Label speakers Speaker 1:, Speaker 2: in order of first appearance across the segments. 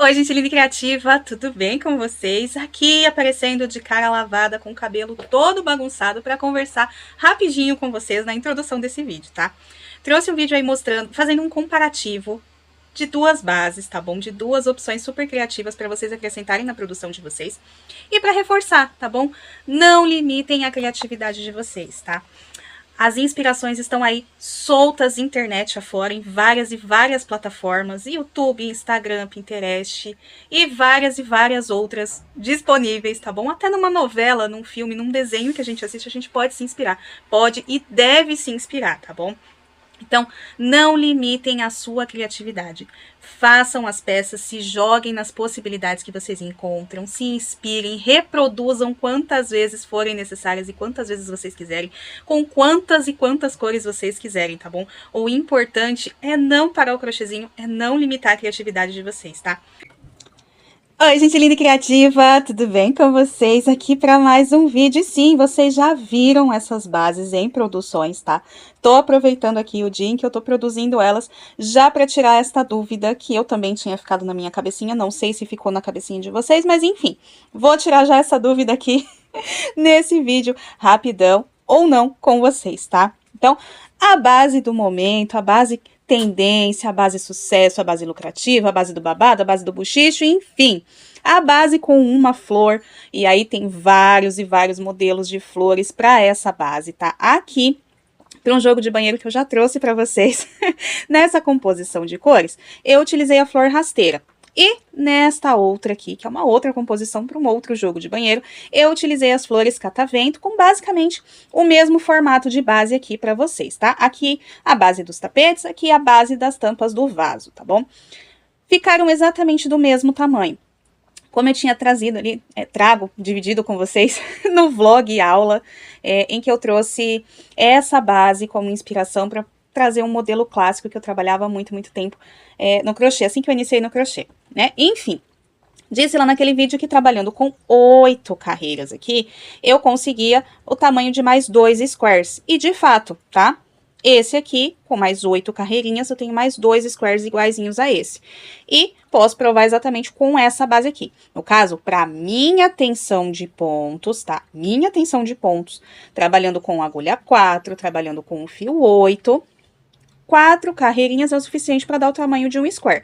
Speaker 1: Oi, gente linda e criativa, tudo bem com vocês? Aqui aparecendo de cara lavada com o cabelo todo bagunçado para conversar rapidinho com vocês na introdução desse vídeo, tá? Trouxe um vídeo aí mostrando, fazendo um comparativo de duas bases, tá bom? De duas opções super criativas para vocês acrescentarem na produção de vocês. E para reforçar, tá bom? Não limitem a criatividade de vocês, tá? As inspirações estão aí soltas internet afora, em várias e várias plataformas, YouTube, Instagram, Pinterest e várias outras disponíveis, tá bom? Até numa novela, num filme, num desenho que a gente assiste, a gente pode se inspirar. Pode e deve se inspirar, tá bom? Então, não limitem a sua criatividade. Façam as peças, se joguem nas possibilidades que vocês encontram, se inspirem, reproduzam quantas vezes forem necessárias e quantas vezes vocês quiserem, com quantas e quantas cores vocês quiserem, tá bom? O importante é não parar o crochêzinho, é não limitar a criatividade de vocês, tá? Oi, gente linda e criativa, tudo bem com vocês? Aqui para mais um vídeo. E sim, vocês já viram essas bases em produções, tá? Tô aproveitando aqui o dia em que eu tô produzindo elas, já para tirar esta dúvida que eu também tinha ficado na minha cabecinha, não sei se ficou na cabecinha de vocês, mas enfim, vou tirar já essa dúvida aqui nesse vídeo rapidão ou não com vocês, tá? Então, a base do momento, a base tendência, a base sucesso, a base lucrativa, a base do babado, a base do buchicho, enfim. A base com uma flor, e aí tem vários e vários modelos de flores para essa base, tá? Aqui, para um jogo de banheiro que eu já trouxe para vocês, nessa composição de cores, eu utilizei a flor rasteira. E nesta outra aqui, que é uma outra composição para um outro jogo de banheiro, eu utilizei as flores catavento com basicamente o mesmo formato de base aqui para vocês, tá? Aqui a base dos tapetes, aqui a base das tampas do vaso, tá bom? Ficaram exatamente do mesmo tamanho. Como eu tinha trazido ali, dividido com vocês no vlog aula, em que eu trouxe essa base como inspiração para trazer um modelo clássico que eu trabalhava há muito tempo no crochê, assim que eu iniciei no crochê, né? Enfim, disse lá naquele vídeo que trabalhando com 8 carreiras aqui, eu conseguia o tamanho de mais 2 squares. E de fato, tá? Esse aqui, com mais 8 carreirinhas, eu tenho mais 2 squares iguaizinhos a esse. E posso provar exatamente com essa base aqui. No caso, para minha tensão de pontos, tá? Minha tensão de pontos, trabalhando com agulha 4, trabalhando com o fio 8, 4 carreirinhas é o suficiente para dar o tamanho de um square.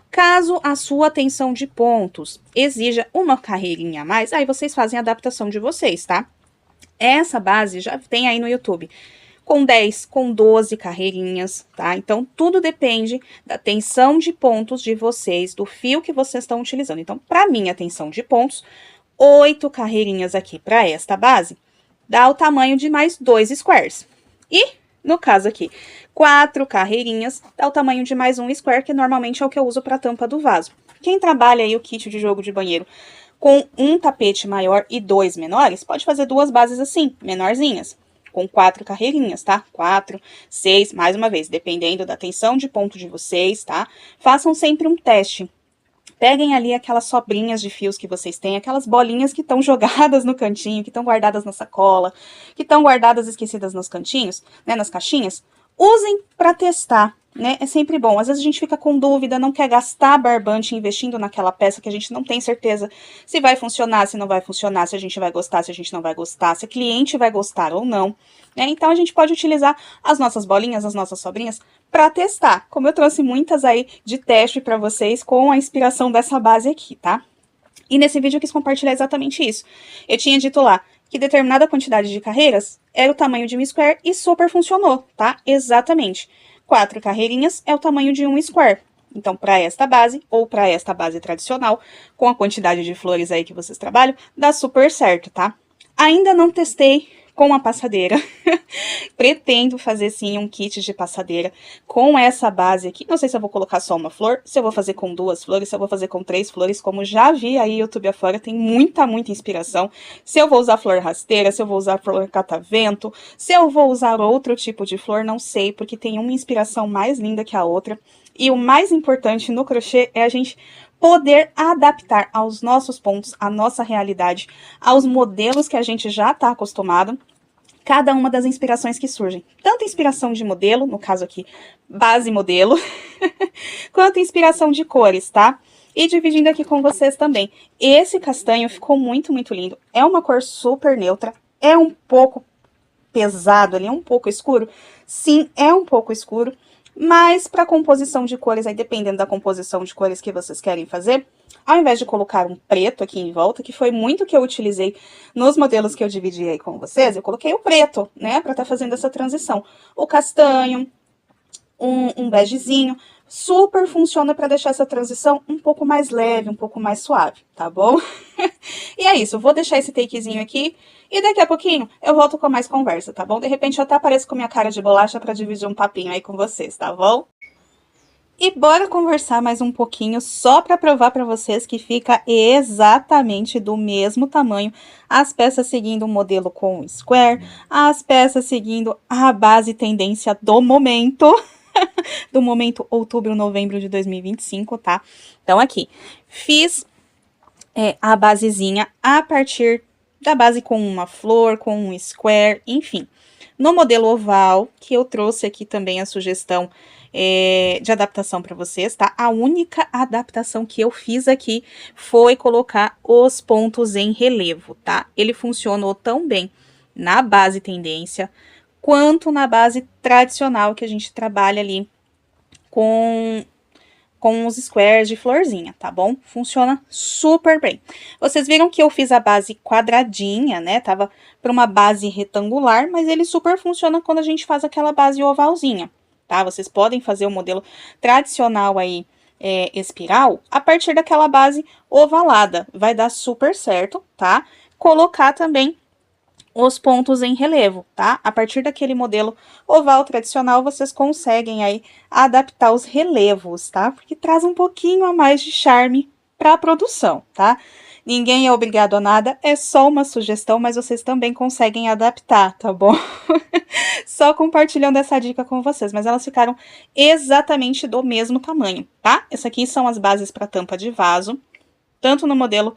Speaker 1: Caso a sua tensão de pontos exija uma carreirinha a mais, aí vocês fazem a adaptação de vocês, tá? Essa base já tem aí no YouTube, com 10, com 12 carreirinhas, tá? Então, tudo depende da tensão de pontos de vocês, do fio que vocês estão utilizando. Então, para mim, a tensão de pontos, 8 carreirinhas aqui para esta base, dá o tamanho de mais 2 squares. E, no caso aqui, 4 carreirinhas, dá o tamanho de mais um square, que normalmente é o que eu uso para a tampa do vaso. Quem trabalha aí o kit de jogo de banheiro com um tapete maior e 2 menores, pode fazer duas bases assim, menorzinhas, com 4 carreirinhas, tá? 4, 6, mais uma vez, dependendo da tensão de ponto de vocês, tá? Façam sempre um teste. Peguem ali aquelas sobrinhas de fios que vocês têm, aquelas bolinhas que estão jogadas no cantinho, que estão guardadas na sacola, que estão guardadas esquecidas nos cantinhos, né, nas caixinhas. Usem para testar, né? É sempre bom. Às vezes a gente fica com dúvida, não quer gastar barbante investindo naquela peça que a gente não tem certeza se vai funcionar, se não vai funcionar, se a gente vai gostar, se a gente não vai gostar, se o cliente vai gostar ou não, né? Então a gente pode utilizar as nossas bolinhas, as nossas sobrinhas para testar. Como eu trouxe muitas aí de teste para vocês com a inspiração dessa base aqui, tá? E nesse vídeo eu quis compartilhar exatamente isso. Eu tinha dito lá que determinada quantidade de carreiras era o tamanho de um square e super funcionou, tá? Exatamente. 4 carreirinhas é o tamanho de um square. Então, para esta base, ou para esta base tradicional, com a quantidade de flores aí que vocês trabalham, dá super certo, tá? Ainda não testei com a passadeira. Pretendo fazer, sim, um kit de passadeira com essa base aqui. Não sei se eu vou colocar só uma flor, se eu vou fazer com 2 flores, se eu vou fazer com 3 flores, como já vi aí YouTube afora, tem muita inspiração. Se eu vou usar flor rasteira, se eu vou usar flor catavento, se eu vou usar outro tipo de flor, não sei, porque tem uma inspiração mais linda que a outra. E o mais importante no crochê é a gente poder adaptar aos nossos pontos, à nossa realidade, aos modelos que a gente já está acostumado, cada uma das inspirações que surgem. Tanto inspiração de modelo, no caso aqui, base modelo, quanto inspiração de cores, tá? E dividindo aqui com vocês também. Esse castanho ficou muito, muito lindo. É uma cor super neutra. É um pouco pesado ali, é um pouco escuro. Sim, é um pouco escuro. Mas para composição de cores, aí dependendo da composição de cores que vocês querem fazer, ao invés de colocar um preto aqui em volta, que foi muito que eu utilizei nos modelos que eu dividi aí com vocês, eu coloquei o preto, né, para estar fazendo essa transição. O castanho, um begezinho, super funciona para deixar essa transição um pouco mais leve, um pouco mais suave, tá bom? E é isso, eu vou deixar esse takezinho aqui e daqui a pouquinho eu volto com mais conversa, tá bom? De repente eu até apareço com minha cara de bolacha para dividir um papinho aí com vocês, tá bom? E bora conversar mais um pouquinho só para provar para vocês que fica exatamente do mesmo tamanho, as peças seguindo o modelo com o square, as peças seguindo a base tendência do momento, do momento outubro-novembro de 2025, tá? Então aqui, fiz a basezinha a partir da base com uma flor, com um square, enfim. No modelo oval, que eu trouxe aqui também a sugestão de adaptação para vocês, tá? A única adaptação que eu fiz aqui foi colocar os pontos em relevo, tá? Ele funcionou tão bem na base tendência, quanto na base tradicional que a gente trabalha ali com os squares de florzinha, tá bom? Funciona super bem. Vocês viram que eu fiz a base quadradinha, né? Tava para uma base retangular, mas ele super funciona quando a gente faz aquela base ovalzinha, tá? Vocês podem fazer o modelo tradicional aí, espiral, a partir daquela base ovalada. Vai dar super certo, tá? Colocar também os pontos em relevo, tá? A partir daquele modelo oval tradicional, vocês conseguem aí adaptar os relevos, tá? Porque traz um pouquinho a mais de charme para a produção, tá? Ninguém é obrigado a nada, é só uma sugestão, mas vocês também conseguem adaptar, tá bom? Só compartilhando essa dica com vocês, mas elas ficaram exatamente do mesmo tamanho, tá? Essas aqui são as bases para tampa de vaso, tanto no modelo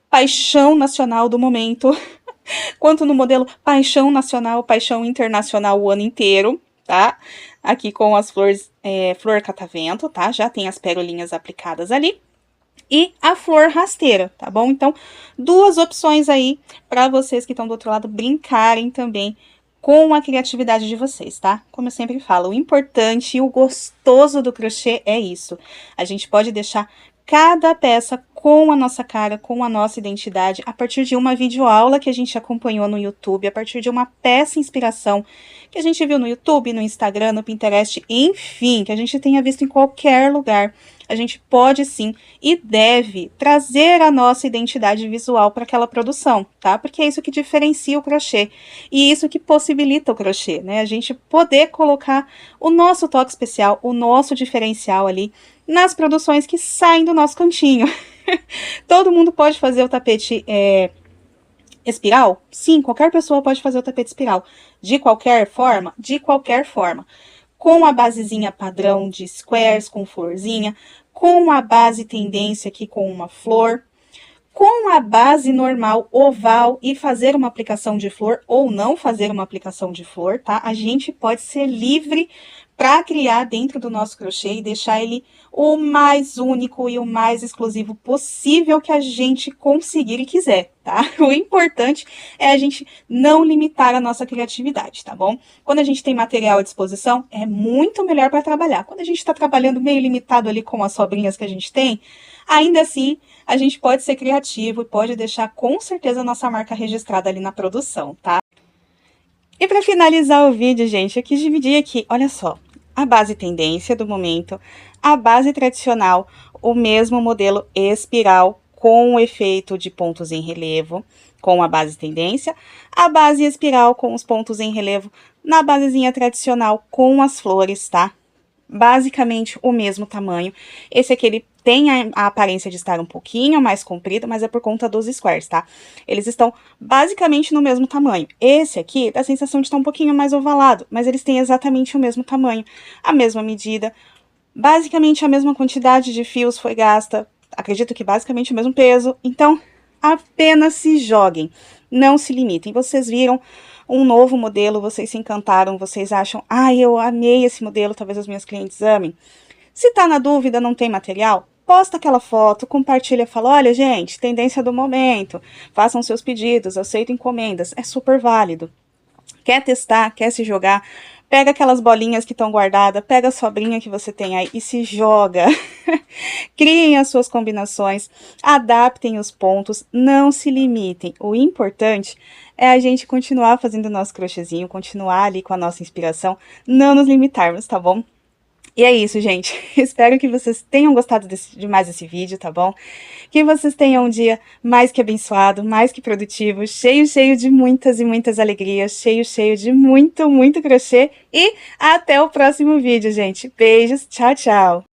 Speaker 1: Paixão Nacional do momento, quanto no modelo Paixão Nacional, Paixão Internacional o ano inteiro, tá? Aqui com as flores, flor catavento, tá? Já tem as perolinhas aplicadas ali. E a flor rasteira, tá bom? Então, duas opções aí para vocês que estão do outro lado brincarem também com a criatividade de vocês, tá? Como eu sempre falo, o importante e o gostoso do crochê é isso. A gente pode deixar cada peça com a nossa cara, com a nossa identidade, a partir de uma videoaula que a gente acompanhou no YouTube, a partir de uma peça inspiração que a gente viu no YouTube, no Instagram, no Pinterest, enfim, que a gente tenha visto em qualquer lugar. A gente pode sim e deve trazer a nossa identidade visual para aquela produção, tá? Porque é isso que diferencia o crochê e isso que possibilita o crochê, né? A gente poder colocar o nosso toque especial, o nosso diferencial ali nas produções que saem do nosso cantinho. Todo mundo pode fazer o tapete espiral? Sim, qualquer pessoa pode fazer o tapete espiral. De qualquer forma? De qualquer forma. Com a basezinha padrão de squares, com florzinha, com a base tendência aqui com uma flor, com a base normal oval e fazer uma aplicação de flor ou não fazer uma aplicação de flor, tá? A gente pode ser livre para criar dentro do nosso crochê e deixar ele o mais único e o mais exclusivo possível que a gente conseguir e quiser, tá? O importante é a gente não limitar a nossa criatividade, tá bom? Quando a gente tem material à disposição, é muito melhor para trabalhar. Quando a gente está trabalhando meio limitado ali com as sobrinhas que a gente tem, ainda assim, a gente pode ser criativo e pode deixar com certeza a nossa marca registrada ali na produção, tá? E para finalizar o vídeo, gente, eu quis dividir aqui, olha só, a base tendência do momento, a base tradicional, o mesmo modelo espiral com o efeito de pontos em relevo, com a base tendência, a base espiral com os pontos em relevo na basezinha tradicional com as flores, tá? Basicamente o mesmo tamanho. Esse aqui, ele tem a aparência de estar um pouquinho mais comprido, mas é por conta dos squares, tá? Eles estão basicamente no mesmo tamanho. Esse aqui dá a sensação de estar um pouquinho mais ovalado, mas eles têm exatamente o mesmo tamanho, a mesma medida, basicamente a mesma quantidade de fios foi gasta, acredito que basicamente o mesmo peso, então apenas se joguem, não se limitem. Vocês viram um novo modelo, vocês se encantaram, vocês acham, eu amei esse modelo, talvez os meus clientes amem. Se tá na dúvida, não tem material, posta aquela foto, compartilha, fala, olha gente, tendência do momento, façam seus pedidos, aceito encomendas, é super válido. Quer testar, quer se jogar, pega aquelas bolinhas que estão guardadas, pega a sobrinha que você tem aí e se joga. Criem as suas combinações, adaptem os pontos, não se limitem. O importante é a gente continuar fazendo o nosso crochêzinho, continuar ali com a nossa inspiração, não nos limitarmos, tá bom? E é isso, gente. Espero que vocês tenham gostado de mais esse vídeo, tá bom? Que vocês tenham um dia mais que abençoado, mais que produtivo, cheio de muitas e muitas alegrias, cheio de muito crochê. E até o próximo vídeo, gente. Beijos, tchau, tchau!